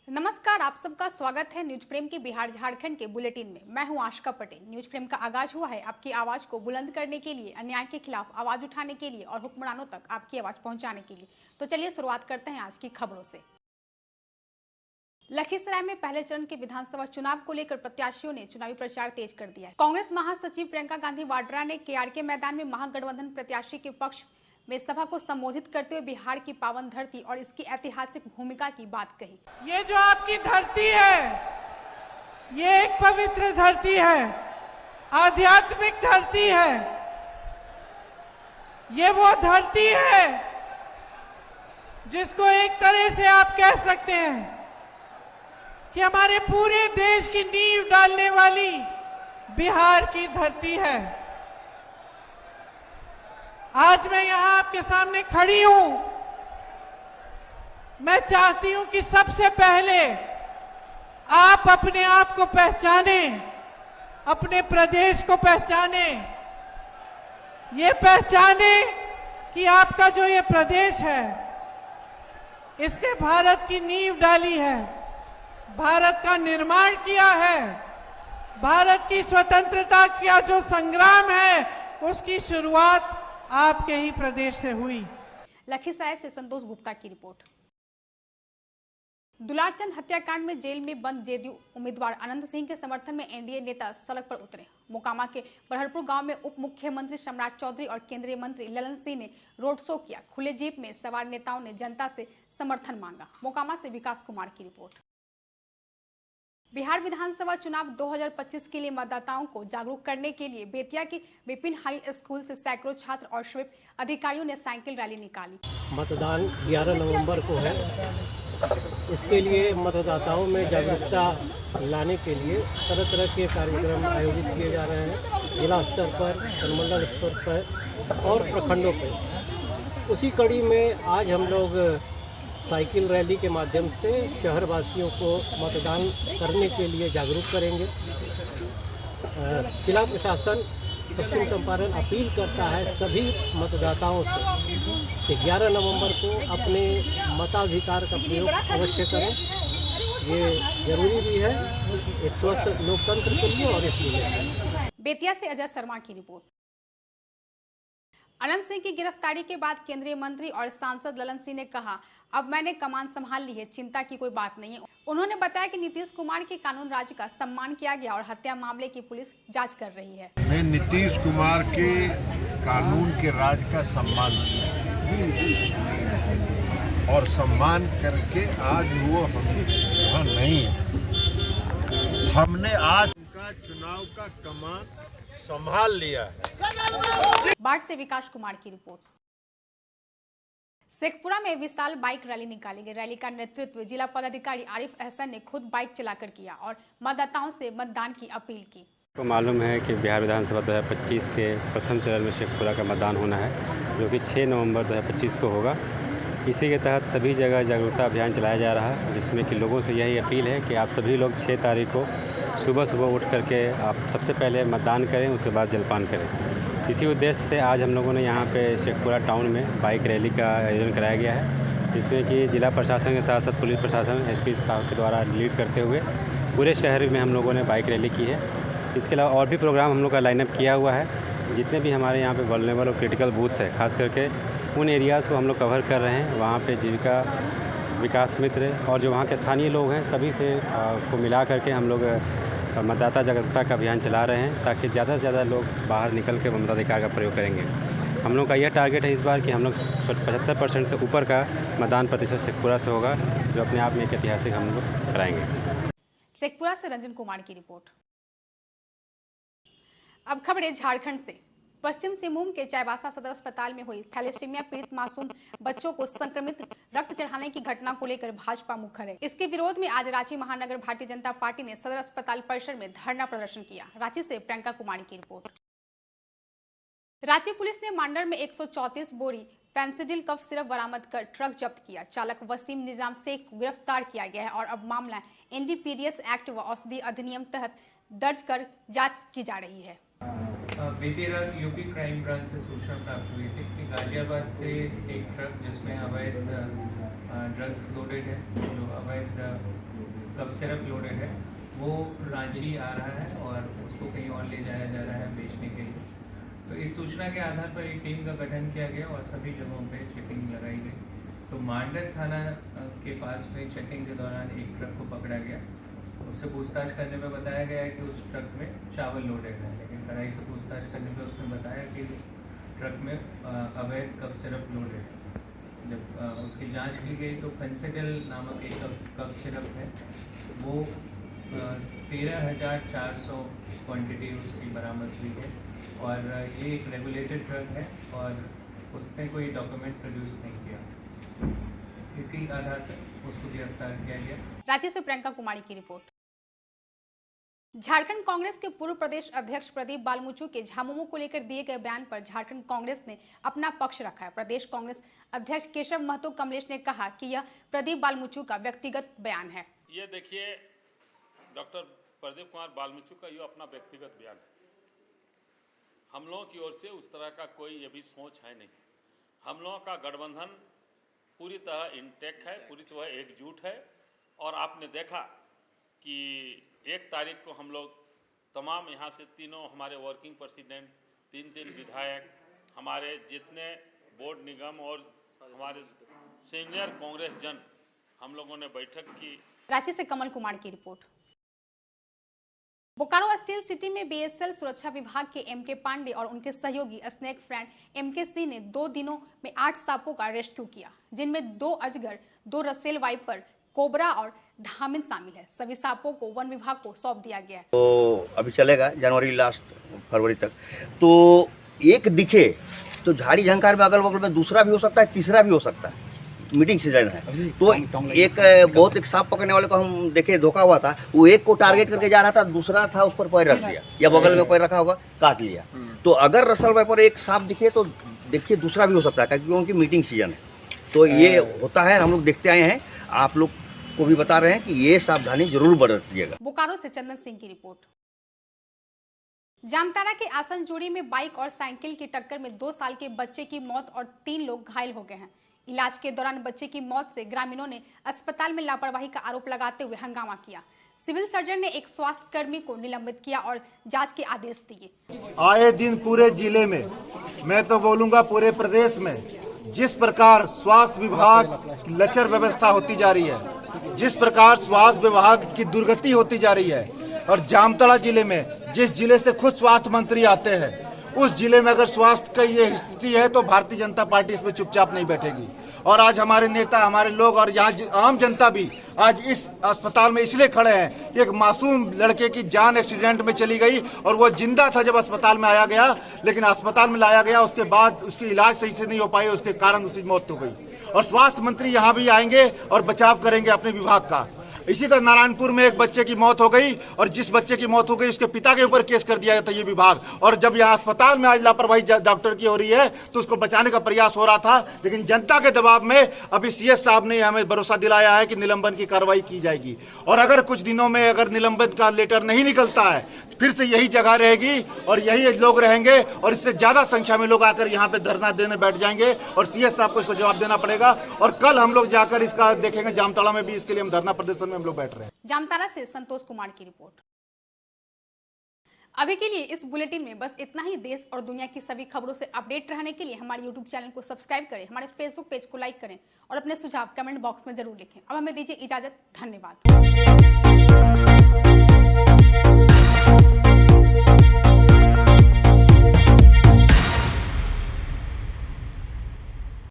नमस्कार, आप सबका स्वागत है न्यूज फ्रेम के बिहार झारखंड के बुलेटिन में। मैं हूं आशिका पटेल। न्यूज फ्रेम का आगाज हुआ है आपकी आवाज को बुलंद करने के लिए, अन्याय के खिलाफ आवाज उठाने के लिए और हुक्मरानों तक आपकी आवाज पहुंचाने के लिए। तो चलिए शुरुआत करते हैं आज की खबरों से। लखीसराय में पहले चरण के विधानसभा चुनाव को लेकर प्रत्याशियों ने चुनावी प्रचार तेज कर दिया है। कांग्रेस महासचिव प्रियंका गांधी वाड्रा ने केआरके मैदान में महागठबंधन प्रत्याशी के पक्ष में सभा को संबोधित करते हुए बिहार की पावन धरती और इसकी ऐतिहासिक भूमिका की बात कही। ये जो आपकी धरती है, ये एक पवित्र धरती है, आध्यात्मिक धरती है। ये वो धरती है जिसको एक तरह से आप कह सकते हैं कि हमारे पूरे देश की नींव डालने वाली बिहार की धरती है। आज मैं यहां आपके सामने खड़ी हूं। मैं चाहती हूं कि सबसे पहले आप अपने आप को पहचाने, अपने प्रदेश को पहचाने, ये पहचाने कि आपका जो ये प्रदेश है, इसने भारत की नींव डाली है, भारत का निर्माण किया है, भारत की स्वतंत्रता का जो संग्राम है उसकी शुरुआत आपके ही प्रदेश से हुई। लखीसराय से संतोष गुप्ता की रिपोर्ट। दुलारचंद हत्याकांड में जेल में बंद जेडीयू उम्मीदवार अनंत सिंह के समर्थन में एनडीए नेता सड़क पर उतरे। मोकामा के बरहरपुर गांव में उप मुख्यमंत्री सम्राट चौधरी और केंद्रीय मंत्री ललन सिंह ने रोड शो किया। खुले जीप में सवार नेताओं ने जनता से समर्थन मांगा। मोकामा से विकास कुमार की रिपोर्ट। बिहार विधानसभा चुनाव 2025 के लिए मतदाताओं को जागरूक करने के लिए बेतिया के विपिन हाई स्कूल से सैकड़ों छात्र और स्वीप अधिकारियों ने साइकिल रैली निकाली। मतदान 11 नवंबर को है। इसके लिए मतदाताओं में जागरूकता लाने के लिए तरह तरह के कार्यक्रम आयोजित किए जा रहे हैं, जिला स्तर पर, अनुमंडल स्तर पर और प्रखंडों पर। उसी कड़ी में आज हम लोग साइकिल रैली के माध्यम से शहरवासियों को मतदान करने के लिए जागरूक करेंगे। जिला प्रशासन पश्चिम चंपारण अपील करता है सभी मतदाताओं से कि 11 नवंबर को अपने मताधिकार का प्रयोग अवश्य करें। ये जरूरी भी है एक स्वस्थ लोकतंत्र के लिए और इसलिए। बेतिया से अजय शर्मा की रिपोर्ट। अनंत सिंह की गिरफ्तारी के बाद केंद्रीय मंत्री और सांसद ललन सिंह ने कहा, अब मैंने कमान संभाल ली है, चिंता की कोई बात नहीं है। उन्होंने बताया कि नीतीश कुमार के कानून राज का सम्मान किया गया और हत्या मामले की पुलिस जांच कर रही है। मैं नीतीश कुमार के कानून के राज का सम्मान किया और सम्मान करके आज वो वहाँ नहीं है। हमने आज उनका चुनाव का कमान संभाल लिया है। बाढ़ से विकास कुमार की रिपोर्ट। शेखपुरा में विशाल बाइक रैली निकाली गई। रैली का नेतृत्व जिला पदाधिकारी आरिफ अहसन ने खुद बाइक चलाकर किया और मतदाताओं से मतदान की अपील की। तो मालूम है कि बिहार विधानसभा 2025 के प्रथम चरण में शेखपुरा का मतदान होना है, जो कि 6 नवंबर 2025 को होगा। इसी के तहत सभी जगह जागरूकता अभियान चलाया जा रहा है, जिसमें कि लोगों से यही अपील है कि आप सभी लोग 6 तारीख को सुबह सुबह उठ करके आप सबसे पहले मतदान करें, उसके बाद जलपान करें। इसी उद्देश्य से आज हम लोगों ने यहाँ पे शेखपुरा टाउन में बाइक रैली का आयोजन कराया गया है, जिसमें कि जिला प्रशासन के साथ साथ पुलिस प्रशासन एसपी साहब के द्वारा लीड करते हुए पूरे शहर में हम लोगों ने बाइक रैली की है। इसके अलावा और भी प्रोग्राम हम लोग का लाइनअप किया हुआ है। जितने भी हमारे यहाँ पे वल्नरेबल और क्रिटिकल बूथ्स है, खास करके उन एरियाज़ को हम लोग कवर कर रहे हैं। वहाँ पे जीविका विकास मित्र और जो वहाँ के स्थानीय लोग हैं सभी से को मिला करके हम लोग मतदाता जागरूकता का अभियान चला रहे हैं, ताकि ज़्यादा से ज़्यादा लोग बाहर निकल के मताधिकार का प्रयोग करेंगे। हम लोग का यह टारगेट है इस बार कि हम लोग 75% से ऊपर का मतदान प्रतिशत शेखपुरा से होगा, जो अपने आप में एक ऐतिहासिक हम लोग कराएंगे। शेखपुरा से रंजन कुमार की रिपोर्ट। अब खबरें झारखंड से। पश्चिम सिंहभूम के चाईबासा सदर अस्पताल में हुई थैलेसीमिया पीड़ित मासूम बच्चों को संक्रमित रक्त चढ़ाने की घटना को लेकर भाजपा मुखर है। इसके विरोध में आज रांची महानगर भारतीय जनता पार्टी ने सदर अस्पताल परिसर में धरना प्रदर्शन किया। रांची से प्रियंका कुमारी की रिपोर्ट। रांची पुलिस ने मांडर में 134 बोरी फेंसिडिल कफ सिरप बरामद कर ट्रक जब्त किया। चालक वसीम निजाम शेख को गिरफ्तार किया गया है और अब मामला एनडीपीएस एक्ट व औषधि अधिनियम तहत दर्ज कर जांच की जा रही है। बीती रात यूपी क्राइम ब्रांच से सूचना प्राप्त हुई थी कि गाजियाबाद से एक ट्रक जिसमें अवैध ड्रग्स लोडेड है, जो अवैध कफ सिरप लोडेड है वो रांची आ रहा है और उसको कहीं और ले जाया जा रहा है बेचने के लिए। तो इस सूचना के आधार पर एक टीम का गठन किया गया और सभी जगहों पे चेकिंग लगाई गई। तो मांडर थाना के पास में चेकिंग के दौरान एक ट्रक को पकड़ा गया। उससे पूछताछ करने में बताया गया है कि उस ट्रक में चावल लोडेड है, लेकिन कड़ाई से पूछताछ करने पर उसने बताया कि ट्रक में अवैध कफ सिरप लोडेड है। जब उसकी जांच की गई तो फेंसिडिल नामक एक कफ सिरप है वो 13,400 क्वांटिटी उसकी बरामद हुई है और ये एक रेगुलेटेड ट्रक है और उसने कोई डॉक्यूमेंट प्रोड्यूस नहीं किया। इसी आधार पर उसको गिरफ्तार किया गया। रांची से प्रियंका कुमारी की रिपोर्ट। झारखंड कांग्रेस के पूर्व प्रदेश अध्यक्ष प्रदीप बालमुचु के झामुमो को लेकर दिए गए बयान पर झारखंड कांग्रेस ने अपना पक्ष रखा है। प्रदेश कांग्रेस अध्यक्ष केशव महतो कमलेश ने कहा कि यह प्रदीप बालमुचु का व्यक्तिगत बयान है। ये देखिए, डॉक्टर प्रदीप कुमार बालमुचु का ये अपना व्यक्तिगत बयान है। हम लोगों की ओर से उस तरह का कोई ये भी सोच है नहीं। हम लोगों का गठबंधन पूरी तरह इंटेक्ट है, पूरी तरह एकजुट है और आपने देखा कि 1 तारीख को हम लोग तमाम यहाँ से तीनों हमारे वर्किंग प्रेसिडेंट, 3 विधायक, हमारे जितने बोर्ड निगम और हमारे सीनियर कांग्रेस जन, हम लोगों ने बैठक की। रांची से कमल कुमार की रिपोर्ट। बोकारो स्टील सिटी में बीएसएल सुरक्षा विभाग के एमके पांडे और उनके सहयोगी स्नेक फ्रेंड एमके सिंह ने 2 दिनों में 8 सांपों का रेस्क्यू किया, जिनमें 2 अजगर, 2 रसेल वाइपर, कोबरा और धामिन शामिल है। सभी सांपों को वन विभाग को सौंप दिया गया है। तो अभी चलेगा जनवरी लास्ट फरवरी तक। तो एक दिखे तो झाड़ी झंकार में अगल बगल में दूसरा भी हो सकता है, तीसरा भी हो सकता है। मीटिंग सीजन है तो एक सांप पकड़ने वाले को हम देखे धोखा हुआ था। वो एक को टारगेट करके जा रहा था, दूसरा था उस पर पैर रख दिया या बगल में पैर रखा होगा, काट लिया। तो अगर रसल वाइपर एक सांप दिखे तो देखिए दूसरा भी हो सकता है, क्योंकि मीटिंग सीजन है। तो ये होता है, हम लोग देखते आए हैं, आप लोग को भी बता रहे हैं कि ये सावधानी जरूर बरतिएगा। बोकारो से चंदन सिंह की रिपोर्ट। जामताड़ा के आसनजोड़ी में बाइक और साइकिल की टक्कर में 2 साल के बच्चे की मौत और 3 लोग घायल हो गए हैं। इलाज के दौरान बच्चे की मौत से ग्रामीणों ने अस्पताल में लापरवाही का आरोप लगाते हुए हंगामा किया। सिविल सर्जन ने एक स्वास्थ्य कर्मी को निलंबित किया और जांच के आदेश दिए। आए दिन पूरे जिले में, मैं तो बोलूंगा पूरे प्रदेश में, जिस प्रकार स्वास्थ्य विभाग की लचर व्यवस्था होती जा रही है, जिस प्रकार स्वास्थ्य विभाग की दुर्गति होती जा रही है, और जामताड़ा जिले में, जिस जिले से खुद स्वास्थ्य मंत्री आते हैं, उस जिले में अगर स्वास्थ्य का ये स्थिति है तो भारतीय जनता पार्टी इसमें चुपचाप नहीं बैठेगी। और आज हमारे नेता, हमारे लोग और यहाँ आम जनता भी आज इस अस्पताल में इसलिए खड़े हैं कि एक मासूम लड़के की जान एक्सीडेंट में चली गई और वो जिंदा था जब अस्पताल में आया गया, लेकिन अस्पताल में लाया गया, उसके बाद उसकी इलाज सही से नहीं हो पाई, उसके कारण उसकी मौत हो गई। और स्वास्थ्य मंत्री यहाँ भी आएंगे और बचाव करेंगे अपने विभाग का। इसी तरह नारायणपुर में एक बच्चे की मौत हो गई और जिस बच्चे की मौत हो गई उसके पिता के ऊपर केस कर दिया गया था ये विभाग। और जब यहाँ अस्पताल में आज लापरवाही डॉक्टर की हो रही है तो उसको बचाने का प्रयास हो रहा था, लेकिन जनता के दबाव में अभी सीएस साहब ने हमें भरोसा दिलाया है कि निलंबन की कार्रवाई की जाएगी। और अगर कुछ दिनों में अगर निलंबन का लेटर नहीं निकलता है, फिर से यही जगह रहेगी और यही लोग रहेंगे और इससे ज्यादा संख्या में लोग आकर यहाँ पे धरना देने बैठ जाएंगे और सीएस साहब को इसको जवाब देना पड़ेगा। और कल हम लोग जाकर इसका देखेंगे, जामताड़ा में भी इसके लिए हम धरना प्रदर्शन में हम लोग बैठ रहे हैं। जामताड़ा से संतोष कुमार की रिपोर्ट। अभी के लिए इस बुलेटिन में बस इतना ही। देश और दुनिया की सभी खबरों से अपडेट रहने के लिए हमारे यूट्यूब चैनल को सब्सक्राइब करें, हमारे फेसबुक पेज को लाइक करें और अपने सुझाव कमेंट बॉक्स में जरूर लिखें। अब हमें दीजिए इजाजत। धन्यवाद।